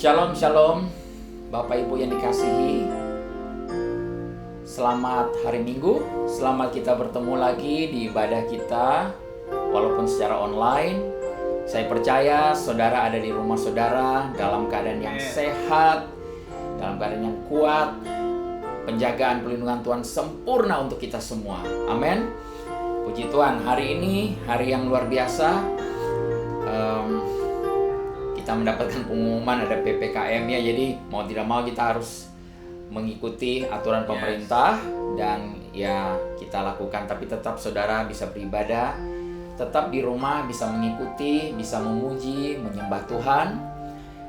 Shalom, shalom, Bapak Ibu yang dikasihi. Selamat hari Minggu, selamat kita bertemu lagi di ibadah kita, walaupun secara online. Saya percaya saudara ada di rumah saudara dalam keadaan yang sehat, dalam keadaan yang kuat. Penjagaan perlindungan Tuhan sempurna untuk kita semua. Amin. Puji Tuhan, hari ini hari yang luar biasa. Kita mendapatkan pengumuman ada PPKM ya, jadi mau tidak mau kita harus mengikuti aturan pemerintah dan ya kita lakukan. Tapi tetap saudara bisa beribadah, tetap di rumah bisa mengikuti, bisa memuji, menyembah Tuhan.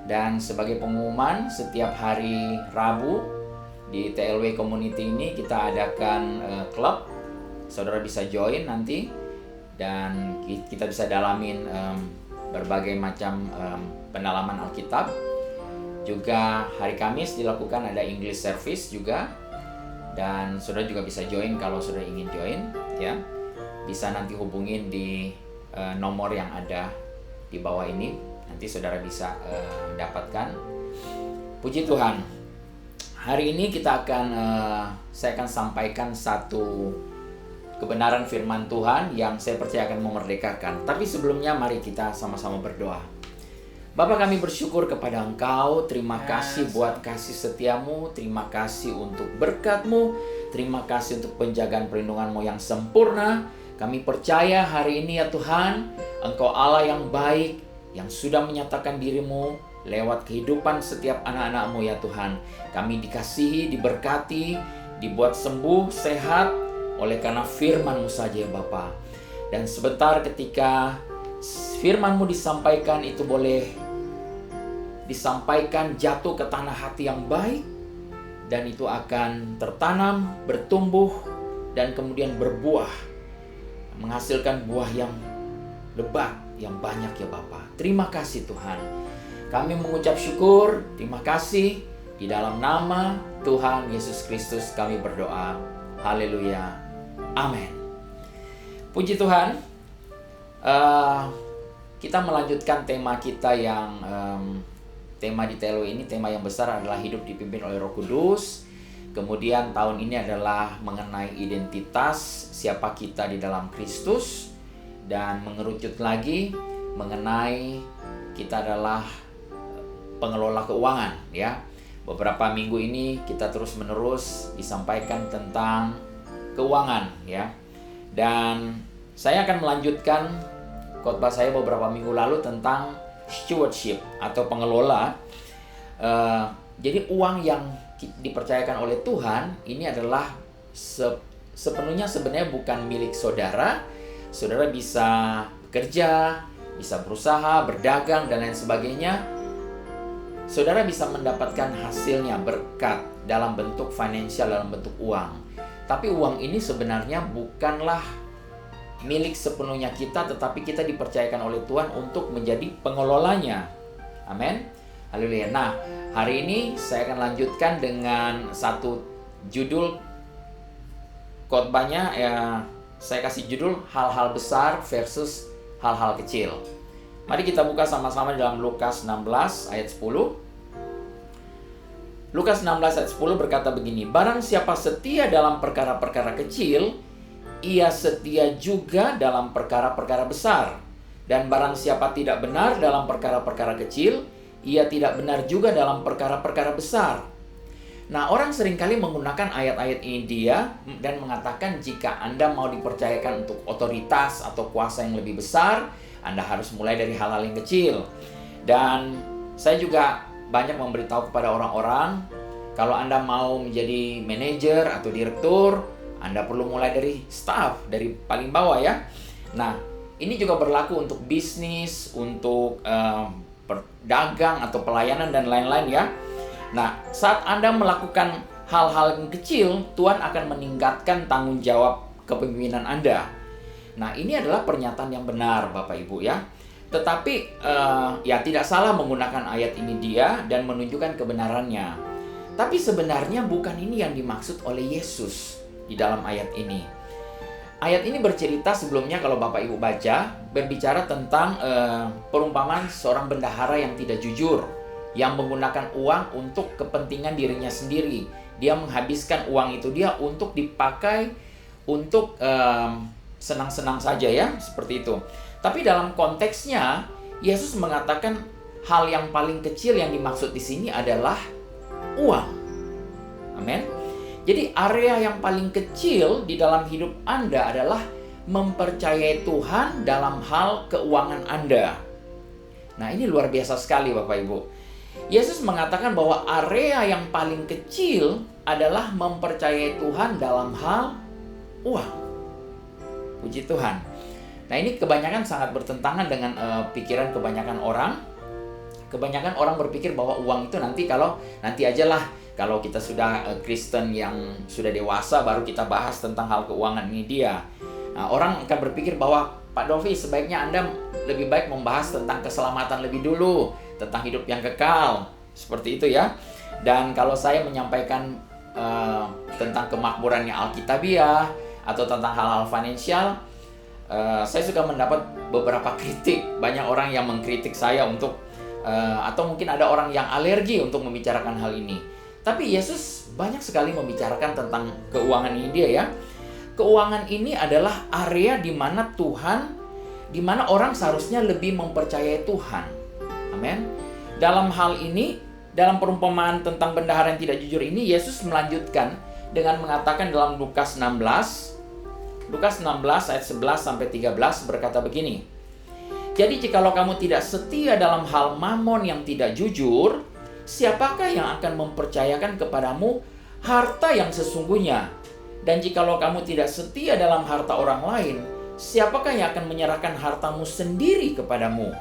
Dan sebagai pengumuman, setiap hari Rabu di TLW Community ini kita adakan klub. Saudara bisa join nanti dan kita bisa dalamin berbagai macam pendalaman Alkitab. Juga hari Kamis dilakukan ada English service juga. Dan saudara juga bisa join kalau saudara ingin join ya. Bisa nanti hubungin di nomor yang ada di bawah ini. Nanti saudara bisa dapatkan. Puji Tuhan. Hari ini saya akan sampaikan satu kebenaran firman Tuhan yang saya percaya akan memerdekakan. Tapi sebelumnya mari kita sama-sama berdoa. Bapa, kami bersyukur kepada Engkau. Terima kasih buat kasih setiamu. Terima kasih untuk berkat-Mu. Terima kasih untuk penjagaan perlindungan-Mu yang sempurna. Kami percaya hari ini ya Tuhan, Engkau Allah yang baik, yang sudah menyatakan diri-Mu lewat kehidupan setiap anak-anak-Mu ya Tuhan. Kami dikasihi, diberkati, dibuat sembuh, sehat oleh karena firman-Mu saja ya Bapa. Dan sebentar ketika firman-Mu disampaikan, itu boleh disampaikan jatuh ke tanah hati yang baik, dan itu akan tertanam, bertumbuh, dan kemudian berbuah, menghasilkan buah yang lebat, yang banyak ya Bapa. Terima kasih Tuhan. Kami mengucap syukur, terima kasih. Di dalam nama Tuhan Yesus Kristus kami berdoa. Haleluya. Amin. Puji Tuhan. Kita melanjutkan tema kita yang tema di TLW ini, tema yang besar adalah hidup dipimpin oleh Roh Kudus. Kemudian tahun ini adalah mengenai identitas, siapa kita di dalam Kristus. Dan mengerucut lagi mengenai kita adalah pengelola keuangan ya. Beberapa minggu ini kita terus menerus disampaikan tentang keuangan ya. Dan saya akan melanjutkan khotbah saya beberapa minggu lalu tentang stewardship atau pengelola. Jadi uang yang dipercayakan oleh Tuhan ini adalah sepenuhnya sebenarnya bukan milik saudara. Saudara bisa bekerja, bisa berusaha, berdagang dan lain sebagainya. Saudara bisa mendapatkan hasilnya, berkat dalam bentuk finansial, dalam bentuk uang. Tapi uang ini sebenarnya bukanlah milik sepenuhnya kita, tetapi kita dipercayakan oleh Tuhan untuk menjadi pengelolanya. Amin. Haleluya. Nah, hari ini saya akan lanjutkan dengan satu judul khotbahnya ya. Saya kasih judul hal-hal besar versus hal-hal kecil. Mari kita buka sama-sama dalam Lukas 16 ayat 10. Lukas 16 ayat 10 berkata begini, barang siapa setia dalam perkara-perkara kecil, ia setia juga dalam perkara-perkara besar. Dan barang siapa tidak benar dalam perkara-perkara kecil, ia tidak benar juga dalam perkara-perkara besar. Nah, orang seringkali menggunakan ayat-ayat ini dan mengatakan jika Anda mau dipercayakan untuk otoritas atau kuasa yang lebih besar, Anda harus mulai dari hal-hal yang kecil. Dan saya juga banyak memberitahu kepada orang-orang, kalau Anda mau menjadi manajer atau direktur, Anda perlu mulai dari staff, dari paling bawah ya. Nah, ini juga berlaku untuk bisnis, untuk perdagang atau pelayanan dan lain-lain ya. Nah, saat Anda melakukan hal-hal yang kecil, Tuhan akan meningkatkan tanggung jawab kepemimpinan Anda. Nah, ini adalah pernyataan yang benar Bapak Ibu ya. Tetapi ya tidak salah menggunakan ayat ini dan menunjukkan kebenarannya. Tapi sebenarnya bukan ini yang dimaksud oleh Yesus di dalam ayat ini. Ayat ini bercerita sebelumnya kalau Bapak Ibu baca, berbicara tentang perumpamaan seorang bendahara yang tidak jujur. yang menggunakan uang untuk kepentingan dirinya sendiri. Dia menghabiskan uang itu dia untuk dipakai untuk senang-senang saja ya, seperti itu. Tapi dalam konteksnya, Yesus mengatakan hal yang paling kecil yang dimaksud di sini adalah uang. Amin. Jadi area yang paling kecil di dalam hidup Anda adalah mempercayai Tuhan dalam hal keuangan Anda. Nah, ini luar biasa sekali Bapak Ibu. Yesus mengatakan bahwa area yang paling kecil adalah mempercayai Tuhan dalam hal uang. Puji Tuhan. Nah, ini kebanyakan sangat bertentangan dengan pikiran kebanyakan orang. Kebanyakan orang berpikir bahwa uang itu nanti ajalah kalau kita sudah Kristen yang sudah dewasa baru kita bahas tentang hal keuangan ini dia. Nah, orang akan berpikir bahwa Pak Dovi sebaiknya Anda lebih baik membahas tentang keselamatan lebih dulu, tentang hidup yang kekal, seperti itu ya. Dan kalau saya menyampaikan tentang kemakmurannya Alkitabiah atau tentang hal-hal finansial, saya suka mendapat beberapa kritik. Banyak orang yang mengkritik saya untuk atau mungkin ada orang yang alergi untuk membicarakan hal ini. Tapi Yesus banyak sekali membicarakan tentang keuangan ini dia ya. Keuangan ini adalah area di mana orang seharusnya lebih mempercayai Tuhan. Amin. Dalam hal ini, dalam perumpamaan tentang bendahara yang tidak jujur ini, Yesus melanjutkan dengan mengatakan dalam Lukas 16 ayat 11 sampai 13 berkata begini. Jadi jikalau kamu tidak setia dalam hal mamon yang tidak jujur, siapakah yang akan mempercayakan kepadamu harta yang sesungguhnya? Dan jikalau kamu tidak setia dalam harta orang lain, siapakah yang akan menyerahkan hartamu sendiri kepadamu?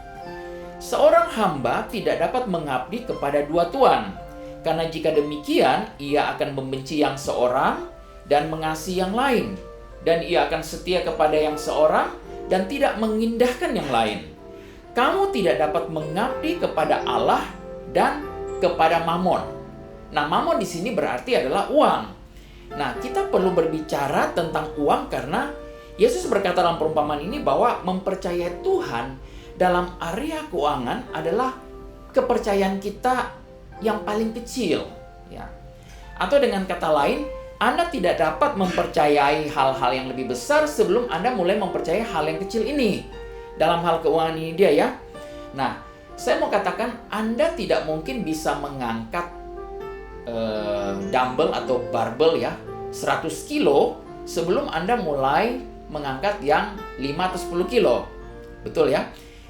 Seorang hamba tidak dapat mengabdi kepada dua tuan, karena jika demikian, ia akan membenci yang seorang dan mengasihi yang lain, dan ia akan setia kepada yang seorang dan tidak mengindahkan yang lain. Kamu tidak dapat mengabdi kepada Allah dan kepada mamon. Nah, mamon di sini berarti adalah uang. Nah, kita perlu berbicara tentang uang karena Yesus berkata dalam perumpamaan ini bahwa mempercayai Tuhan dalam area keuangan adalah kepercayaan kita yang paling kecil, ya. Atau dengan kata lain, Anda tidak dapat mempercayai hal-hal yang lebih besar sebelum Anda mulai mempercayai hal yang kecil ini. Dalam hal keuangan ini dia ya. Nah, saya mau katakan Anda tidak mungkin bisa mengangkat dumbbell atau barbell ya 100 kilo sebelum Anda mulai mengangkat yang 5 atau 10 kilo. Betul ya?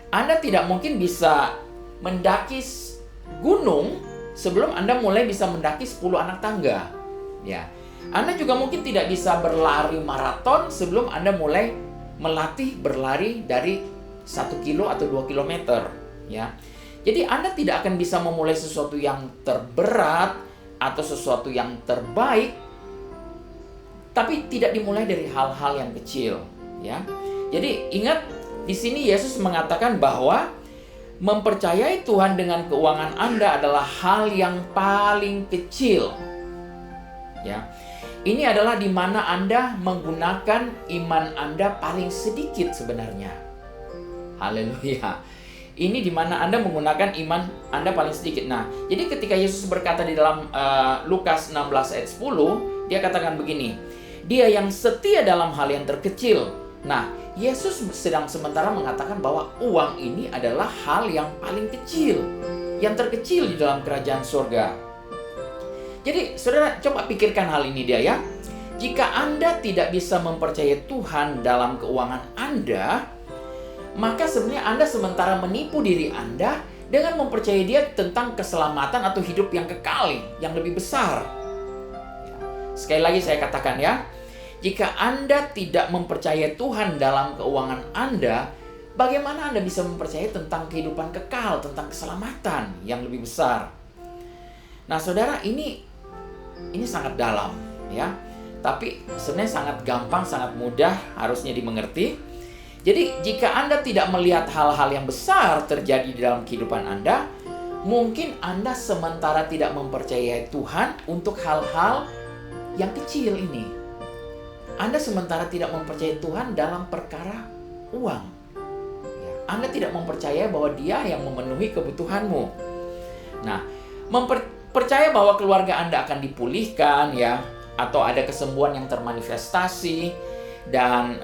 Anda tidak mungkin bisa mendaki gunung sebelum Anda mulai bisa mendaki 10 anak tangga. Ya. Anda juga mungkin tidak bisa berlari maraton sebelum Anda mulai melatih berlari dari 1 kilo atau 2 kilometer. Ya. Jadi Anda tidak akan bisa memulai sesuatu yang terberat atau sesuatu yang terbaik, tapi tidak dimulai dari hal-hal yang kecil. Ya. Jadi ingat, di sini Yesus mengatakan bahwa mempercayai Tuhan dengan keuangan Anda adalah hal yang paling kecil. Ya. Ini adalah di mana Anda menggunakan iman Anda paling sedikit sebenarnya. Haleluya. Ini di mana Anda menggunakan iman Anda paling sedikit. Nah, jadi ketika Yesus berkata di dalam Lukas 16 ayat 10, dia katakan begini, dia yang setia dalam hal yang terkecil. Nah, Yesus sedang sementara mengatakan bahwa uang ini adalah hal yang paling kecil, yang terkecil di dalam kerajaan surga. Jadi, saudara coba pikirkan hal ini dia ya. Jika Anda tidak bisa mempercayai Tuhan dalam keuangan Anda, maka sebenarnya Anda sementara menipu diri Anda dengan mempercayai dia tentang keselamatan atau hidup yang kekal, yang lebih besar. Sekali lagi saya katakan ya, jika Anda tidak mempercayai Tuhan dalam keuangan Anda, bagaimana Anda bisa mempercayai tentang kehidupan kekal, tentang keselamatan yang lebih besar? Nah, saudara, ini sangat dalam ya. Tapi sebenarnya sangat gampang, sangat mudah harusnya dimengerti. Jadi jika Anda tidak melihat hal-hal yang besar terjadi di dalam kehidupan Anda, mungkin Anda sementara tidak mempercayai Tuhan untuk hal-hal yang kecil ini. Anda sementara tidak mempercayai Tuhan dalam perkara uang. Anda tidak mempercayai bahwa Dia yang memenuhi kebutuhanmu. Nah, percaya bahwa keluarga Anda akan dipulihkan ya, atau ada kesembuhan yang termanifestasi, dan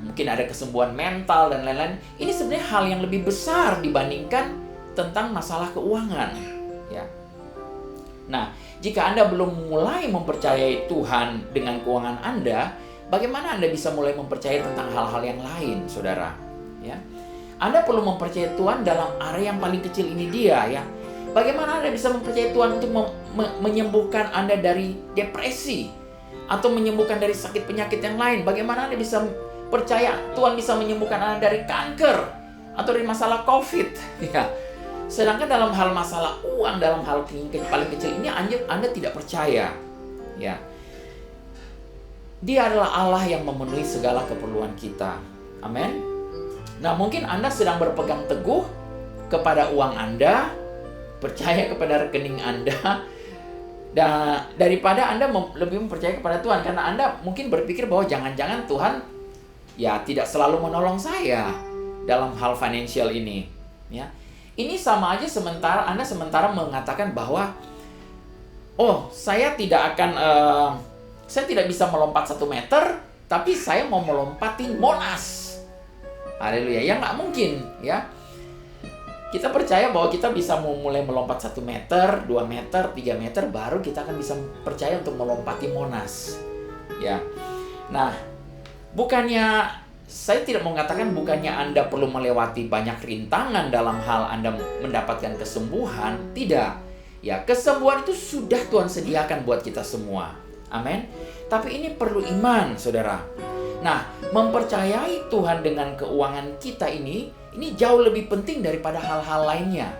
mungkin ada kesembuhan mental dan lain-lain. Ini sebenarnya hal yang lebih besar dibandingkan tentang masalah keuangan ya. Nah, jika Anda belum mulai mempercayai Tuhan dengan keuangan Anda, bagaimana Anda bisa mulai mempercayai tentang hal-hal yang lain, saudara? Ya, Anda perlu mempercayai Tuhan dalam area yang paling kecil ini dia ya. Bagaimana Anda bisa mempercayai Tuhan untuk menyembuhkan Anda dari depresi atau menyembuhkan dari sakit penyakit yang lain? Bagaimana Anda bisa percaya Tuhan bisa menyembuhkan Anda dari kanker atau dari masalah COVID? Ya. Sedangkan dalam hal masalah uang, dalam hal paling kecil ini Anda tidak percaya. Ya. Dia adalah Allah yang memenuhi segala keperluan kita. Amin. Nah, mungkin Anda sedang berpegang teguh kepada uang Anda, percaya kepada rekening Anda, dan daripada Anda lebih mempercayai kepada Tuhan, karena Anda mungkin berpikir bahwa jangan-jangan Tuhan ya tidak selalu menolong saya dalam hal finansial ini. Ya. Ini sama aja Anda sementara mengatakan bahwa saya tidak bisa melompat 1 meter, tapi saya mau melompatin Monas. Haleluya, ya nggak mungkin ya. Kita percaya bahwa kita bisa mulai melompat 1 meter, 2 meter, 3 meter, baru kita akan bisa percaya untuk melompati Monas. Ya. Nah, saya tidak mengatakan bukannya Anda perlu melewati banyak rintangan dalam hal Anda mendapatkan kesembuhan. Tidak. Ya, kesembuhan itu sudah Tuhan sediakan buat kita semua. Amin. Tapi ini perlu iman, saudara. Nah, mempercayai Tuhan dengan keuangan kita ini jauh lebih penting daripada hal-hal lainnya.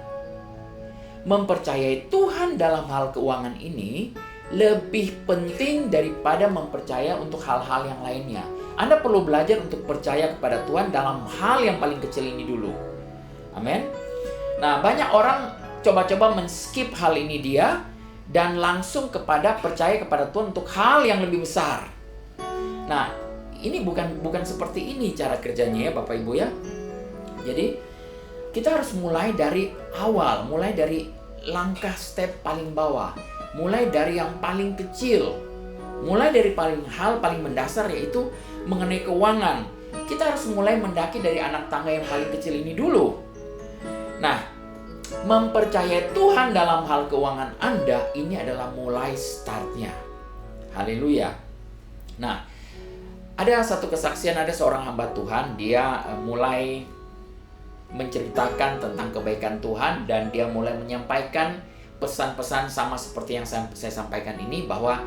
Mempercayai Tuhan dalam hal keuangan ini lebih penting daripada mempercaya untuk hal-hal yang lainnya. Anda perlu belajar untuk percaya kepada Tuhan dalam hal yang paling kecil ini dulu. Amin. Nah, banyak orang coba-coba men-skip hal ini dan langsung percaya kepada Tuhan untuk hal yang lebih besar. Nah, ini bukan seperti ini cara kerjanya ya Bapak Ibu ya. Jadi, kita harus mulai dari awal, mulai dari langkah step paling bawah, mulai dari yang paling kecil, mulai dari hal paling mendasar, yaitu mengenai keuangan. Kita harus mulai mendaki dari anak tangga yang paling kecil ini dulu. Nah, mempercayai Tuhan dalam hal keuangan Anda, ini adalah mulai startnya. Haleluya. Nah, ada satu kesaksian, ada seorang hamba Tuhan, dia mulai menceritakan tentang kebaikan Tuhan, dan dia mulai menyampaikan pesan-pesan sama seperti yang saya sampaikan ini, bahwa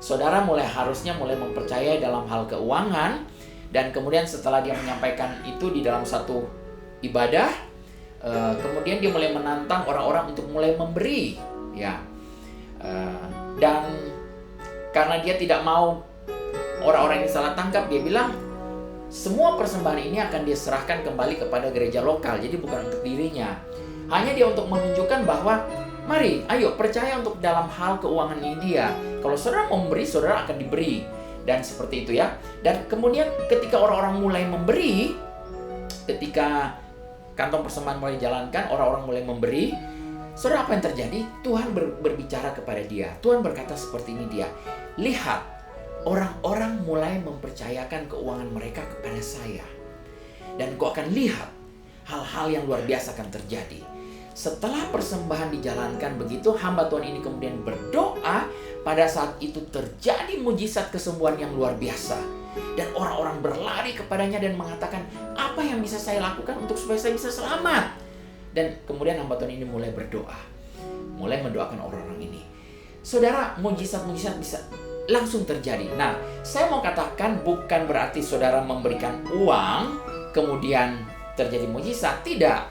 saudara harusnya mulai mempercayai dalam hal keuangan. Dan kemudian setelah dia menyampaikan itu di dalam satu ibadah, kemudian dia mulai menantang orang-orang untuk mulai memberi ya. Dan karena dia tidak mau orang-orang ini salah tangkap, dia bilang semua persembahan ini akan dia serahkan kembali kepada gereja lokal. Jadi bukan untuk dirinya, hanya dia untuk menunjukkan bahwa mari, ayo percaya untuk dalam hal keuangan ini dia. Kalau saudara mau memberi, saudara akan diberi. Dan seperti itu ya. Dan kemudian ketika orang-orang mulai memberi, ketika kantong persembahan mulai dijalankan, orang-orang mulai memberi, saudara, apa yang terjadi? Tuhan berbicara kepada dia. Tuhan berkata seperti ini dia. Lihat, orang-orang mulai mempercayakan keuangan mereka kepada saya. Dan kau akan lihat hal-hal yang luar biasa akan terjadi. Setelah persembahan dijalankan begitu, hamba Tuhan ini kemudian berdoa. Pada saat itu terjadi mujizat kesembuhan yang luar biasa. Dan orang-orang berlari kepadanya dan mengatakan, apa yang bisa saya lakukan untuk supaya saya bisa selamat? Dan kemudian hamba Tuhan ini mulai berdoa. Mulai mendoakan orang-orang ini. Saudara, mujizat-mujizat bisa langsung terjadi. Nah, saya mau katakan bukan berarti saudara memberikan uang, kemudian terjadi mujizat. Tidak.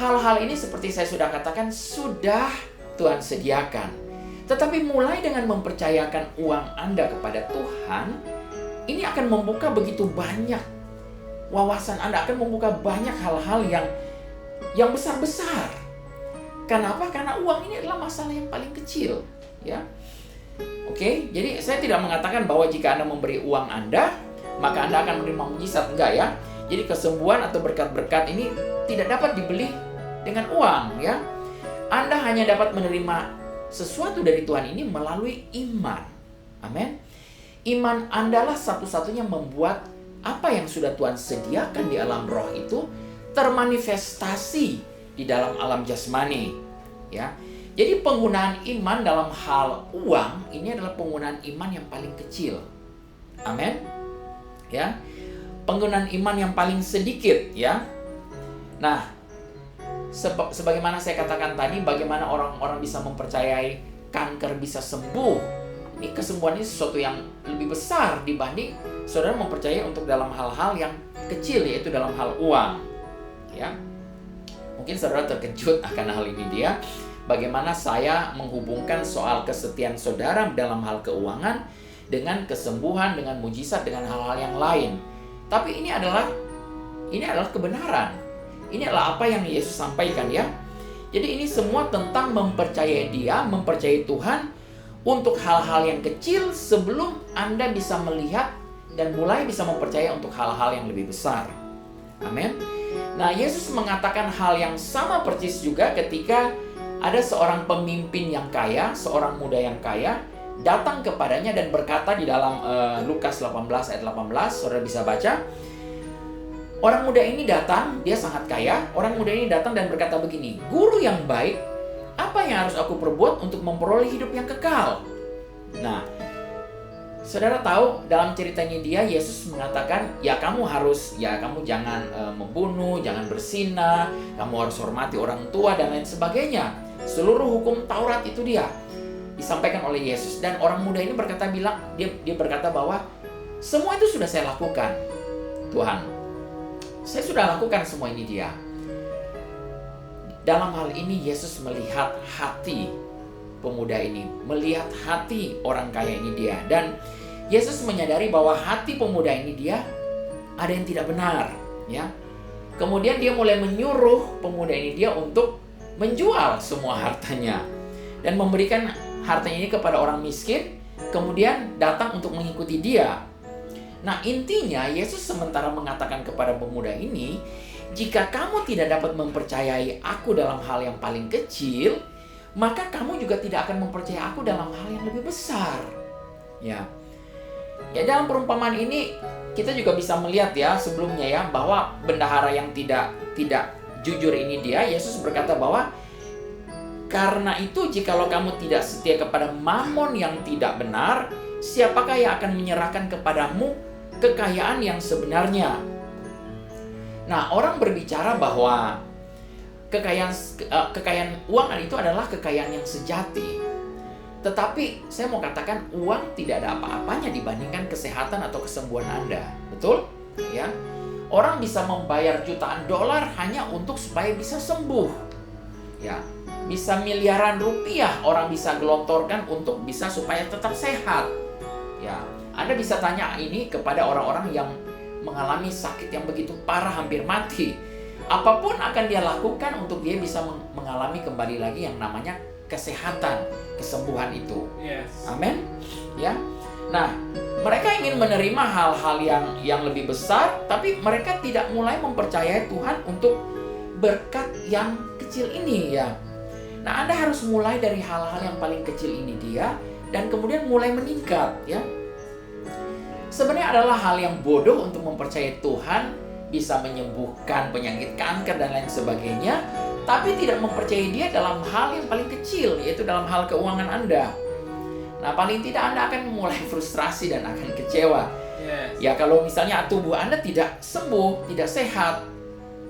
Hal-hal ini seperti saya sudah katakan, sudah Tuhan sediakan. Tetapi mulai dengan mempercayakan uang Anda kepada Tuhan, ini akan membuka begitu banyak wawasan Anda, akan membuka banyak hal-hal yang besar-besar. Kenapa? Karena uang ini adalah masalah yang paling kecil, ya. Oke, jadi saya tidak mengatakan bahwa jika Anda memberi uang Anda, maka Anda akan menerima mujizat, enggak ya. Jadi kesembuhan atau berkat-berkat ini tidak dapat dibeli dengan uang, ya. Anda hanya dapat menerima sesuatu dari Tuhan ini melalui iman. Amin. Iman Anda lah satu-satunya membuat apa yang sudah Tuhan sediakan di alam roh itu termanifestasi di dalam alam jasmani. Ya. Jadi penggunaan iman dalam hal uang ini adalah penggunaan iman yang paling kecil. Amin. Ya. Penggunaan iman yang paling sedikit, ya. Nah, sebagaimana saya katakan tadi, bagaimana orang-orang bisa mempercayai kanker bisa sembuh. Ini kesembuhan ini sesuatu yang lebih besar dibanding saudara mempercayai untuk dalam hal-hal yang kecil, yaitu dalam hal uang. Ya. Mungkin saudara terkejut akan hal ini dia. Bagaimana saya menghubungkan soal kesetiaan saudara dalam hal keuangan dengan kesembuhan, dengan mujizat, dengan hal-hal yang lain. Tapi ini adalah kebenaran. Ini adalah apa yang Yesus sampaikan, ya. Jadi ini semua tentang mempercayai Dia, mempercayai Tuhan untuk hal-hal yang kecil sebelum Anda bisa melihat dan mulai bisa mempercayai untuk hal-hal yang lebih besar. Amin. Nah, Yesus mengatakan hal yang sama persis juga ketika ada seorang pemimpin yang kaya, seorang muda yang kaya, datang kepadanya dan berkata di dalam Lukas 18 ayat 18, saudara bisa baca. Orang muda ini datang, dia sangat kaya. Orang muda ini datang dan berkata begini, "Guru yang baik, apa yang harus aku perbuat untuk memperoleh hidup yang kekal?" Nah, saudara tahu dalam ceritanya dia, Yesus mengatakan, kamu jangan membunuh, jangan berzina, kamu harus hormati orang tua dan lain sebagainya. Seluruh hukum Taurat itu dia disampaikan oleh Yesus, dan orang muda ini dia berkata bahwa semua itu sudah saya lakukan, Tuhan. Saya sudah lakukan semua ini dia. Dalam hal ini Yesus melihat hati pemuda ini, melihat hati orang kaya ini dia, dan Yesus menyadari bahwa hati pemuda ini dia ada yang tidak benar, ya. Kemudian dia mulai menyuruh pemuda ini dia untuk menjual semua hartanya dan memberikan hartanya ini kepada orang miskin, kemudian datang untuk mengikuti dia. Nah, intinya Yesus sementara mengatakan kepada pemuda ini, jika kamu tidak dapat mempercayai aku dalam hal yang paling kecil, maka kamu juga tidak akan mempercayai aku dalam hal yang lebih besar. Ya, dalam perumpamaan ini kita juga bisa melihat ya sebelumnya ya bahwa bendahara yang tidak jujur ini dia, Yesus berkata bahwa karena itu jikalau kamu tidak setia kepada mamon yang tidak benar, siapakah yang akan menyerahkan kepadamu kekayaan yang sebenarnya? Nah, orang berbicara bahwa kekayaan uang itu adalah kekayaan yang sejati. Tetapi saya mau katakan uang tidak ada apa-apanya dibandingkan kesehatan atau kesembuhan Anda. Betul? Ya. Orang bisa membayar jutaan dolar hanya untuk supaya bisa sembuh. Ya. Bisa miliaran rupiah orang bisa gelontorkan untuk bisa supaya tetap sehat. Ya. Anda bisa tanya ini kepada orang-orang yang mengalami sakit yang begitu parah hampir mati. Apapun akan dia lakukan untuk dia bisa mengalami kembali lagi yang namanya kesehatan, kesembuhan itu. Yes. Amin. Ya. Nah, mereka ingin menerima hal-hal yang lebih besar, tapi mereka tidak mulai mempercayai Tuhan untuk berkat yang kecil ini ya. Nah, Anda harus mulai dari hal-hal yang paling kecil ini dia, dan kemudian mulai meningkat ya. Sebenarnya adalah hal yang bodoh untuk mempercayai Tuhan bisa menyembuhkan penyakit kanker dan lain sebagainya, tapi tidak mempercayai Dia dalam hal yang paling kecil, yaitu dalam hal keuangan Anda. Nah, paling tidak Anda akan mulai frustrasi dan akan kecewa. Yes. Ya, kalau misalnya tubuh Anda tidak sembuh, tidak sehat,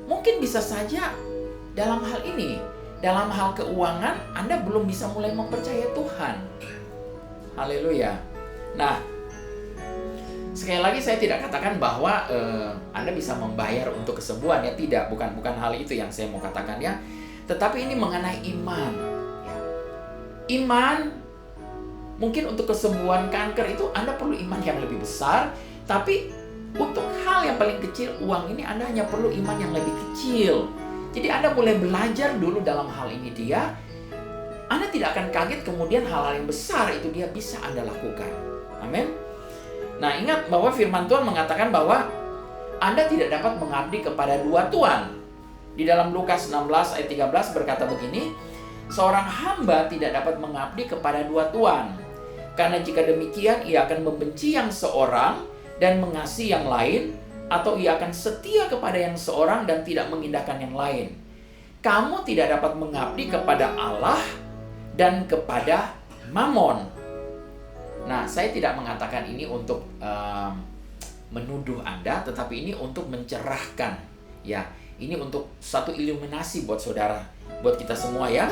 mungkin bisa saja dalam hal ini, dalam hal keuangan, Anda belum bisa mulai mempercayai Tuhan. Haleluya. Nah, sekali lagi saya tidak katakan bahwa Anda bisa membayar untuk kesembuhan ya, tidak, bukan hal itu yang saya mau katakan ya. Tetapi ini mengenai iman. Ya. Iman mungkin untuk kesembuhan kanker itu Anda perlu iman yang lebih besar, tapi untuk hal yang paling kecil uang ini Anda hanya perlu iman yang lebih kecil. Jadi Anda mulai belajar dulu dalam hal ini dia. Anda tidak akan kaget kemudian hal-hal yang besar itu dia bisa Anda lakukan. Amin. Nah, ingat bahwa firman Tuhan mengatakan bahwa Anda tidak dapat mengabdi kepada dua tuan. Di dalam Lukas 16 ayat 13 berkata begini, Seorang hamba tidak dapat mengabdi kepada dua tuan. Karena jika demikian, ia akan membenci yang seorang dan mengasihi yang lain, atau ia akan setia kepada yang seorang dan tidak mengindahkan yang lain. Kamu tidak dapat mengabdi kepada Allah dan kepada Mammon. Nah, saya tidak mengatakan ini untuk menuduh Anda, tetapi ini untuk mencerahkan. Ya, ini untuk satu iluminasi buat saudara, buat kita semua ya.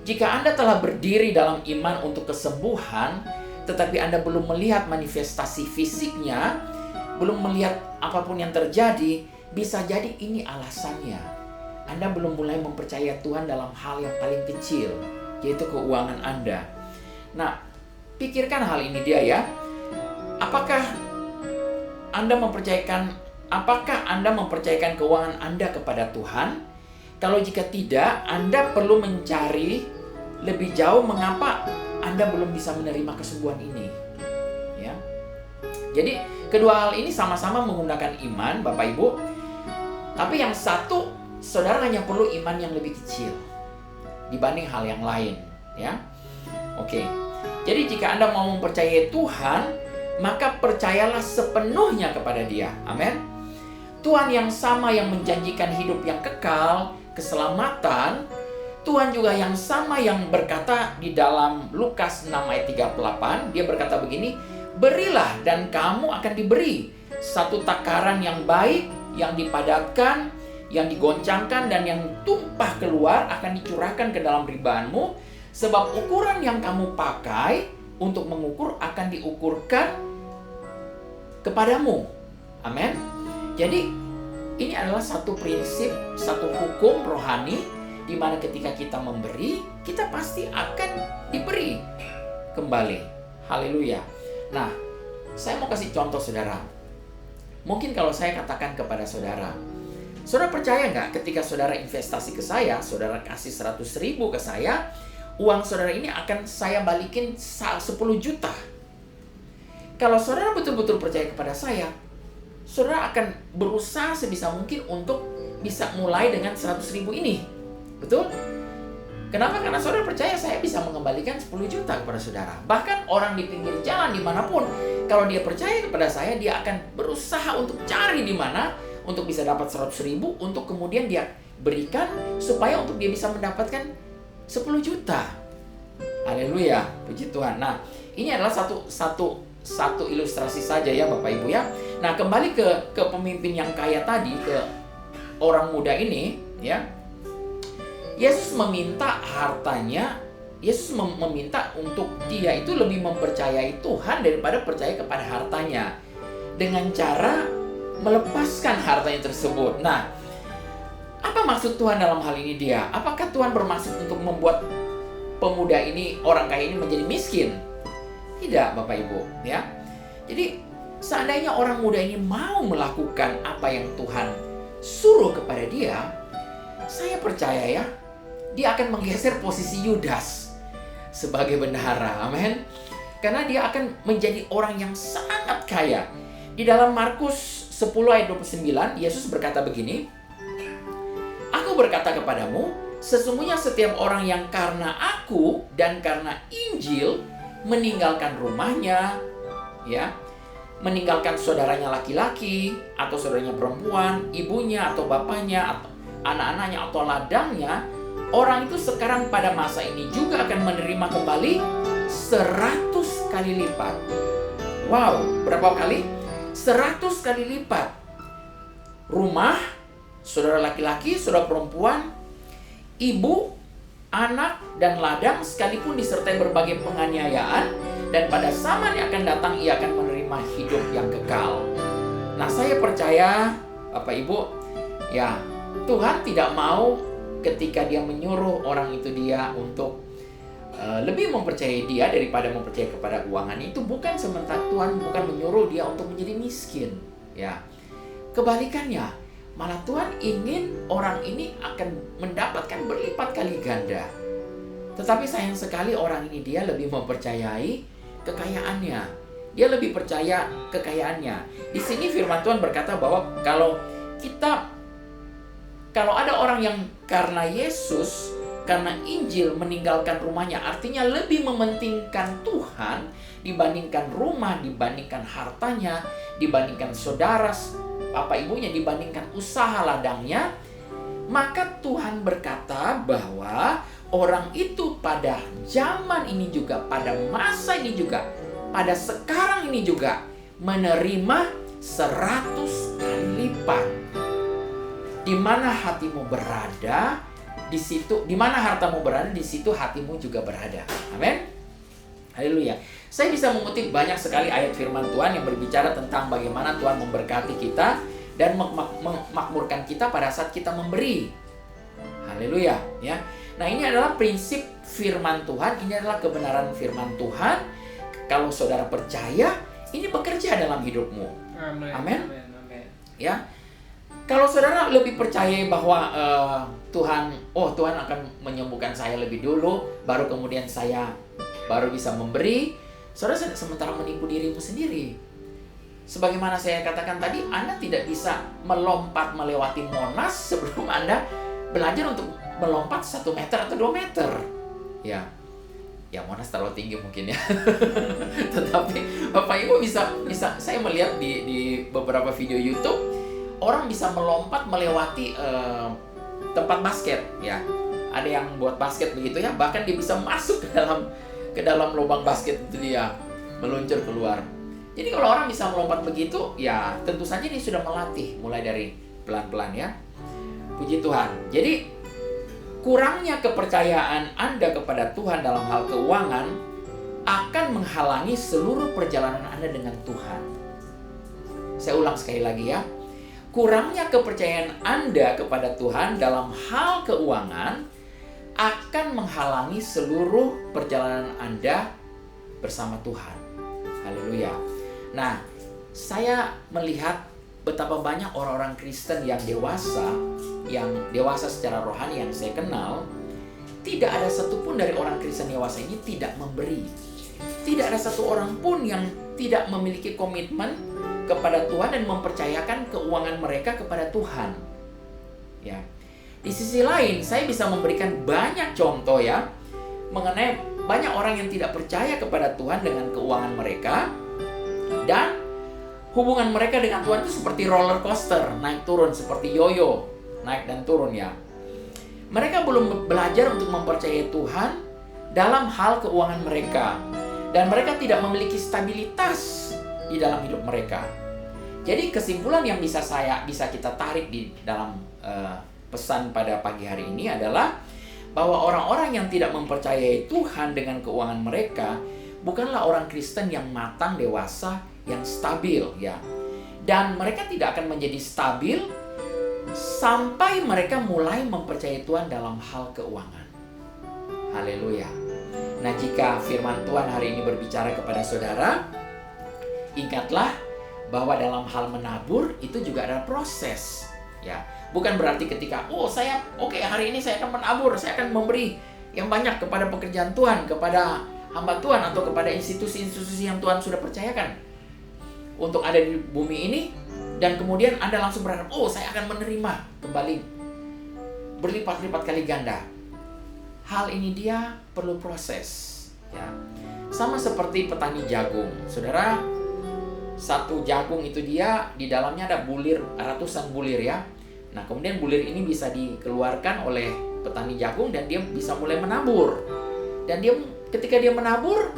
Jika Anda telah berdiri dalam iman untuk kesembuhan, tetapi Anda belum melihat manifestasi fisiknya, belum melihat apapun yang terjadi, bisa jadi ini alasannya. Anda belum mulai mempercayai Tuhan dalam hal yang paling kecil, yaitu keuangan Anda. Nah, pikirkan hal ini dia ya. Apakah Anda mempercayakan keuangan Anda kepada Tuhan? Kalau jika tidak, Anda perlu mencari lebih jauh mengapa Anda belum bisa menerima kesembuhan ini. Ya. Jadi, kedua hal ini sama-sama menggunakan iman, Bapak Ibu. Tapi yang satu, saudara hanya perlu iman yang lebih kecil dibanding hal yang lain, ya. Oke. Jadi jika Anda mau mempercayai Tuhan, maka percayalah sepenuhnya kepada Dia. Amin. Tuhan yang sama yang menjanjikan hidup yang kekal, keselamatan, Tuhan juga yang sama yang berkata di dalam Lukas 6 ayat 38, Dia berkata begini, "Berilah dan kamu akan diberi. Satu takaran yang baik, yang dipadatkan, yang digoncangkan dan yang tumpah keluar akan dicurahkan ke dalam ribaanmu. Sebab ukuran yang kamu pakai untuk mengukur akan diukurkan kepadamu." Amin. Jadi ini adalah satu prinsip, satu hukum rohani, di mana ketika kita memberi, kita pasti akan diberi kembali. Haleluya. Nah, saya mau kasih contoh saudara. Mungkin kalau saya katakan kepada saudara, saudara percaya nggak ketika saudara investasi ke saya, saudara kasih 100.000 ke saya, uang saudara ini akan saya balikin 10 juta. Kalau saudara betul-betul percaya kepada saya, saudara akan berusaha sebisa mungkin untuk bisa mulai dengan 100.000 ini. Betul? Kenapa? Karena saudara percaya saya bisa mengembalikan 10 juta kepada saudara. Bahkan orang di pinggir jalan dimanapun, kalau dia percaya kepada saya, dia akan berusaha untuk cari di mana untuk bisa dapat 100.000, untuk kemudian dia berikan supaya untuk dia bisa mendapatkan 10 juta. Haleluya, puji Tuhan. Nah, ini adalah satu ilustrasi saja ya Bapak Ibu ya. Nah, kembali ke pemimpin yang kaya tadi, ke orang muda ini ya. Yesus meminta hartanya, Yesus meminta untuk dia itu lebih mempercayai Tuhan daripada percaya kepada hartanya, dengan cara melepaskan hartanya tersebut. Nah, apa maksud Tuhan dalam hal ini dia? Apakah Tuhan bermaksud untuk membuat pemuda ini, orang kaya ini menjadi miskin? Tidak, Bapak Ibu, ya. Jadi, seandainya orang muda ini mau melakukan apa yang Tuhan suruh kepada dia, saya percaya ya, dia akan menggeser posisi Yudas sebagai bendahara. Amin. Karena dia akan menjadi orang yang sangat kaya. Di dalam Markus 10 ayat 29, Yesus berkata begini, "Aku berkata kepadamu, sesungguhnya setiap orang yang karena aku dan karena Injil meninggalkan rumahnya, ya, meninggalkan saudaranya laki-laki atau saudaranya perempuan, ibunya atau bapaknya atau anak-anaknya atau ladangnya, orang itu sekarang pada masa ini juga akan menerima kembali 100 kali lipat." Wow, berapa kali? 100 kali lipat. Rumah, saudara laki-laki, saudara perempuan, ibu, anak, dan ladang sekalipun disertai berbagai penganiayaan, dan pada zaman yang akan datang ia akan menerima hidup yang kekal. Nah, saya percaya Bapak Ibu, ya, Tuhan tidak mau ketika dia menyuruh orang itu dia untuk lebih mempercayai dia daripada mempercayai kepada keuangan itu, bukan sementara Tuhan bukan menyuruh dia untuk menjadi miskin, ya. Kebalikannya, malah Tuhan ingin orang ini akan mendapatkan berlipat kali ganda. Tetapi sayang sekali orang ini dia lebih mempercayai kekayaannya. Dia lebih percaya kekayaannya. Di sini firman Tuhan berkata bahwa kalau ada orang yang karena Yesus karena Injil meninggalkan rumahnya. Artinya lebih mementingkan Tuhan dibandingkan rumah, dibandingkan hartanya, dibandingkan saudara, bapak ibunya, dibandingkan usaha ladangnya. Maka Tuhan berkata bahwa orang itu pada zaman ini juga, pada masa ini juga, pada sekarang ini juga menerima 100 kali lipat. Di mana hatimu berada, di situ, di mana hartamu berada, di situ hatimu juga berada. Amin. Haleluya. Saya bisa mengutip banyak sekali ayat firman Tuhan yang berbicara tentang bagaimana Tuhan memberkati kita dan memakmurkan kita pada saat kita memberi. Haleluya, ya. Nah, ini adalah prinsip firman Tuhan, ini adalah kebenaran firman Tuhan. Kalau saudara percaya, ini bekerja dalam hidupmu. Amin. Ya. Kalau saudara lebih percaya bahwa Tuhan akan menyembuhkan saya lebih dulu, baru kemudian saya baru bisa memberi, saudara sementara menipu dirimu sendiri. Sebagaimana saya katakan tadi, Anda tidak bisa melompat melewati Monas sebelum Anda belajar untuk melompat 1 meter atau 2 meter. Ya Monas terlalu tinggi mungkin ya. Tetapi Bapak Ibu bisa saya melihat di beberapa video YouTube, orang bisa melompat melewati tempat basket ya. Ada yang buat basket begitu ya, bahkan dia bisa masuk ke dalam lubang basket itu, dia meluncur keluar. Jadi kalau orang bisa melompat begitu, ya tentu saja dia sudah melatih mulai dari pelan-pelan ya. Puji Tuhan. Jadi kurangnya kepercayaan Anda kepada Tuhan dalam hal keuangan akan menghalangi seluruh perjalanan Anda dengan Tuhan. Saya ulang sekali lagi ya. Kurangnya kepercayaan Anda kepada Tuhan dalam hal keuangan akan menghalangi seluruh perjalanan Anda bersama Tuhan. Haleluya. Nah, saya melihat betapa banyak orang-orang Kristen yang dewasa secara rohani yang saya kenal, tidak ada satupun dari orang Kristen dewasa ini tidak memberi. Tidak ada satu orang pun yang tidak memiliki komitmen kepada Tuhan dan mempercayakan keuangan mereka kepada Tuhan. Ya. Di sisi lain, saya bisa memberikan banyak contoh ya mengenai banyak orang yang tidak percaya kepada Tuhan dengan keuangan mereka, dan hubungan mereka dengan Tuhan itu seperti roller coaster, naik turun seperti yoyo, naik dan turun ya. Mereka belum belajar untuk mempercayai Tuhan dalam hal keuangan mereka, dan mereka tidak memiliki stabilitas di dalam hidup mereka. Jadi kesimpulan yang bisa kita tarik di dalam pesan pada pagi hari ini adalah bahwa orang-orang yang tidak mempercayai Tuhan dengan keuangan mereka bukanlah orang Kristen yang matang, dewasa, yang stabil ya. Dan mereka tidak akan menjadi stabil sampai mereka mulai mempercayai Tuhan dalam hal keuangan. Haleluya. Nah, jika firman Tuhan hari ini berbicara kepada saudara, ingatlah bahwa dalam hal menabur itu juga ada proses ya. Bukan berarti ketika hari ini saya akan menabur, saya akan memberi yang banyak kepada pekerjaan Tuhan, kepada hamba Tuhan, atau kepada institusi-institusi yang Tuhan sudah percayakan untuk ada di bumi ini, dan kemudian Anda langsung berharap, saya akan menerima kembali berlipat-lipat kali ganda. Hal ini dia perlu proses ya. Sama seperti petani jagung. Saudara, satu jagung itu dia di dalamnya ada bulir, ratusan bulir ya. Nah, kemudian bulir ini bisa dikeluarkan oleh petani jagung dan dia bisa mulai menabur. Dan ketika dia menabur,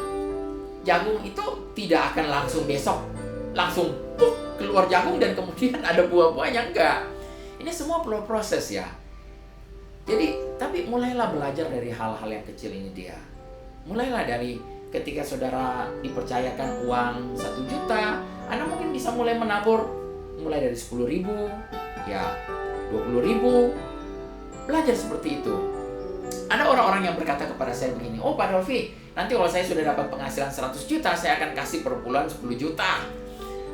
jagung itu tidak akan langsung besok langsung keluar jagung dan kemudian ada buah-buahnya, enggak. Ini semua perlu proses ya. Jadi, tapi mulailah belajar dari hal-hal yang kecil ini dia. Mulailah dari ketika saudara dipercayakan uang 1 juta, Anda mungkin bisa mulai menabur mulai dari 10.000 ya, 20.000. Belajar seperti itu. Ada orang-orang yang berkata kepada saya begini, Pak Dolfi, nanti kalau saya sudah dapat penghasilan 100 juta, saya akan kasih per bulan 10 juta.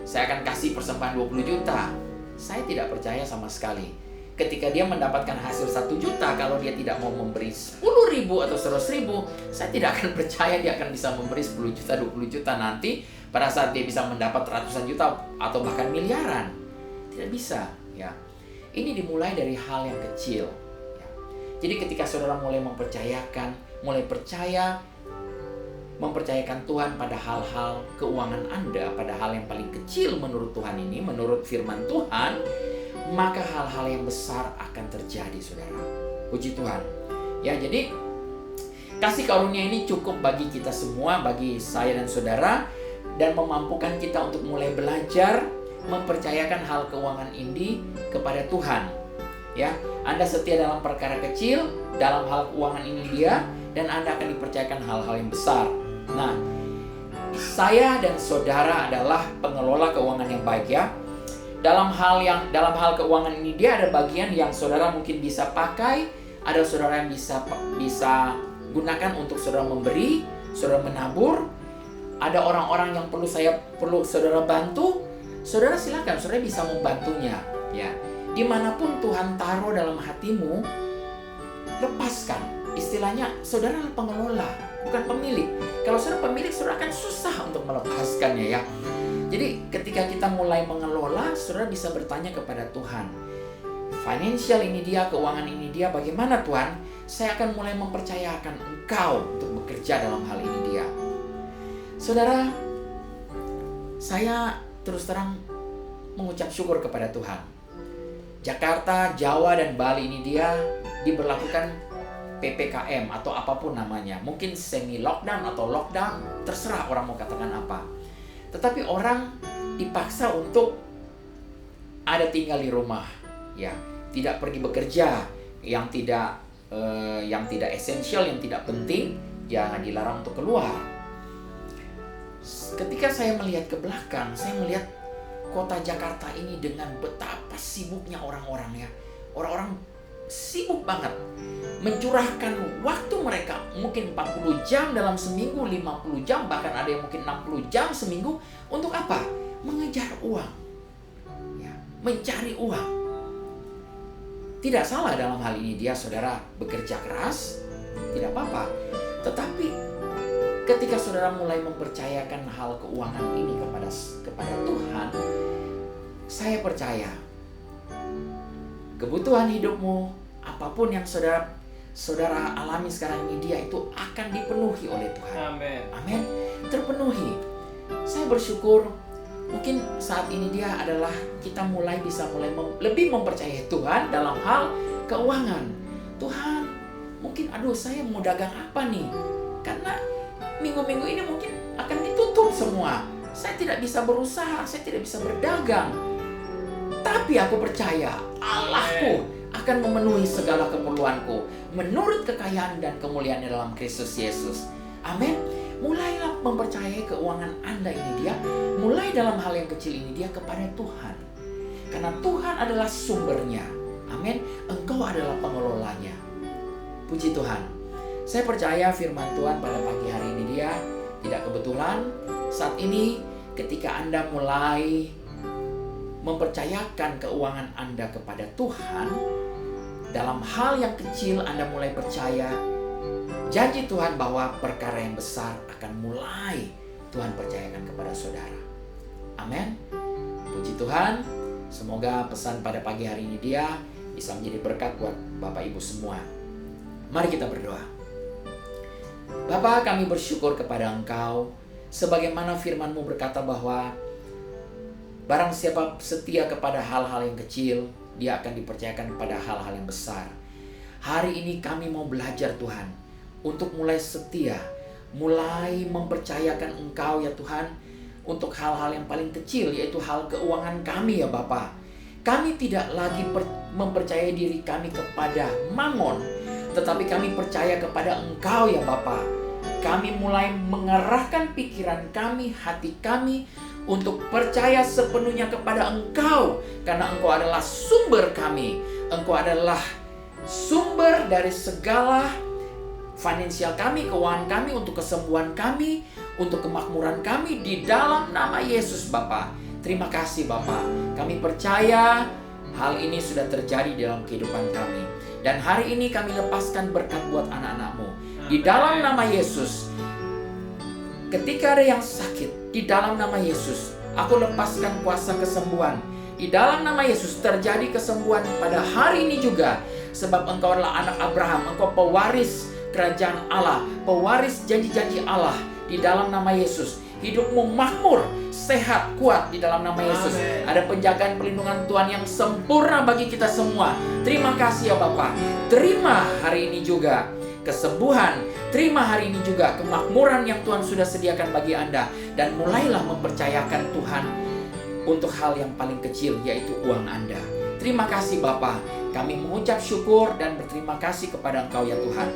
Saya akan kasih persembahan 20 juta. Saya tidak percaya sama sekali. Ketika dia mendapatkan hasil 1 juta, kalau dia tidak mau memberi 10.000 atau 100.000, saya tidak akan percaya dia akan bisa memberi 10 juta, 20 juta nanti pada saat dia bisa mendapat ratusan juta atau bahkan miliaran. Tidak bisa ya. Ini dimulai dari hal yang kecil ya. Jadi ketika saudara mulai mempercayakan Tuhan pada hal-hal keuangan Anda, pada hal yang paling kecil menurut Tuhan ini, menurut firman Tuhan, maka hal-hal yang besar akan terjadi, saudara. Puji Tuhan. Ya, jadi kasih karunia ini cukup bagi kita semua, bagi saya dan saudara, dan memampukan kita untuk mulai belajar mempercayakan hal keuangan ini kepada Tuhan. Ya, Anda setia dalam perkara kecil, dalam hal keuangan ini dia, dan Anda akan dipercayakan hal-hal yang besar. Nah, saya dan saudara adalah pengelola keuangan yang baik, ya. Dalam hal keuangan ini dia ada bagian yang saudara mungkin bisa pakai, ada saudara yang bisa gunakan untuk saudara memberi, saudara menabur. Ada orang-orang yang perlu saudara bantu, saudara silakan, saudara bisa membantunya, ya. Dimanapun Tuhan taruh dalam hatimu, lepaskan. Istilahnya, saudara adalah pengelola, bukan pemilik. Kalau saudara pemilik, saudara akan susah untuk melepaskannya, ya. Jadi ketika kita mulai mengelola, saudara bisa bertanya kepada Tuhan, financial ini dia, keuangan ini dia, bagaimana Tuhan? Saya akan mulai mempercayakan Engkau untuk bekerja dalam hal ini dia. Saudara, saya terus terang mengucap syukur kepada Tuhan. Jakarta, Jawa, dan Bali ini dia diberlakukan PPKM atau apapun namanya. Mungkin semi lockdown atau lockdown, terserah orang mau katakan apa. Tetapi orang dipaksa untuk ada tinggal di rumah, ya, tidak pergi bekerja, yang tidak esensial, yang tidak penting, jangan dilarang untuk keluar. Ketika saya melihat ke belakang, saya melihat kota Jakarta ini dengan betapa sibuknya orang-orang, ya. Orang-orang sibuk banget mencurahkan waktu mereka mungkin 40 jam dalam seminggu, 50 jam, bahkan ada yang mungkin 60 jam seminggu. Untuk apa? Mengejar uang, ya, mencari uang. Tidak salah dalam hal ini dia, saudara, bekerja keras, tidak apa-apa. Tetapi ketika saudara mulai mempercayakan hal keuangan ini kepada Tuhan, saya percaya kebutuhan hidupmu, apapun yang saudara alami sekarang ini dia, itu akan dipenuhi oleh Tuhan. Amin. Amin. Terpenuhi. Saya bersyukur mungkin saat ini dia adalah kita bisa lebih mempercayai Tuhan dalam hal keuangan. Tuhan, mungkin saya mau dagang apa nih? Karena minggu-minggu ini mungkin akan ditutup semua. Saya tidak bisa berusaha, saya tidak bisa berdagang. Tapi aku percaya Allahku akan memenuhi segala keperluanku menurut kekayaan dan kemuliaan dalam Kristus Yesus. Amin. Mulailah mempercayai keuangan Anda ini dia, mulai dalam hal yang kecil ini dia kepada Tuhan. Karena Tuhan adalah sumbernya. Amin. Engkau adalah pengelolanya. Puji Tuhan. Saya percaya firman Tuhan pada pagi hari ini dia tidak kebetulan. Saat ini ketika Anda mulai mempercayakan keuangan Anda kepada Tuhan, dalam hal yang kecil Anda mulai percaya, janji Tuhan bahwa perkara yang besar akan mulai Tuhan percayakan kepada saudara. Amin. Puji Tuhan. Semoga pesan pada pagi hari ini dia bisa menjadi berkat buat Bapak Ibu semua. Mari kita berdoa. Bapa, kami bersyukur kepada Engkau, sebagaimana firman-Mu berkata bahwa barang siapa setia kepada hal-hal yang kecil, dia akan dipercayakan kepada hal-hal yang besar. Hari ini kami mau belajar Tuhan, untuk mulai setia, mulai mempercayakan Engkau ya Tuhan, untuk hal-hal yang paling kecil, yaitu hal keuangan kami ya Bapa. Kami tidak lagi mempercayai diri kami kepada Mamon, tetapi kami percaya kepada Engkau ya Bapa. Kami mulai mengarahkan pikiran kami, hati kami untuk percaya sepenuhnya kepada Engkau, karena Engkau adalah sumber kami. Engkau adalah sumber dari segala finansial kami, keuangan kami, untuk kesembuhan kami, untuk kemakmuran kami di dalam nama Yesus Bapa. Terima kasih Bapa. Kami percaya hal ini sudah terjadi dalam kehidupan kami. Dan hari ini kami lepaskan berkat buat anak-anak-Mu. Di dalam nama Yesus, ketika ada yang sakit, di dalam nama Yesus, aku lepaskan kuasa kesembuhan. Di dalam nama Yesus terjadi kesembuhan pada hari ini juga. sebab Engkau adalah anak Abraham. Engkau pewaris kerajaan Allah, pewaris janji-janji Allah. Di dalam nama Yesus, hidupmu makmur, sehat, kuat di dalam nama Yesus. Amen. Ada penjagaan pelindungan Tuhan yang sempurna bagi kita semua. Terima kasih ya Bapa. Terima hari ini juga kesembuhan, terima hari ini juga kemakmuran yang Tuhan sudah sediakan bagi Anda. Dan mulailah mempercayakan Tuhan untuk hal yang paling kecil, yaitu uang Anda. Terima kasih Bapa. Kami mengucap syukur dan berterima kasih kepada Engkau ya Tuhan.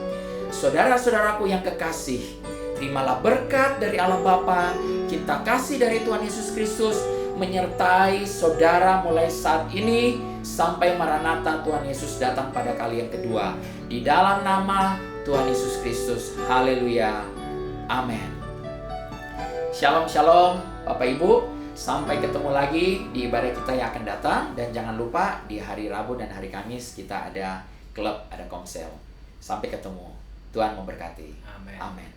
Saudara-saudaraku yang kekasih, terimalah berkat dari Allah Bapa, cinta kasih dari Tuhan Yesus Kristus menyertai saudara mulai saat ini sampai Maranatha Tuhan Yesus datang pada kali yang kedua. Di dalam nama Tuhan Yesus Kristus. Haleluya. Amin. Shalom shalom Bapak Ibu. Sampai ketemu lagi di ibadah kita yang akan datang. Dan jangan lupa di hari Rabu dan hari Kamis kita ada klub, ada komsel. Sampai ketemu. Tuhan memberkati. Amin. Amin.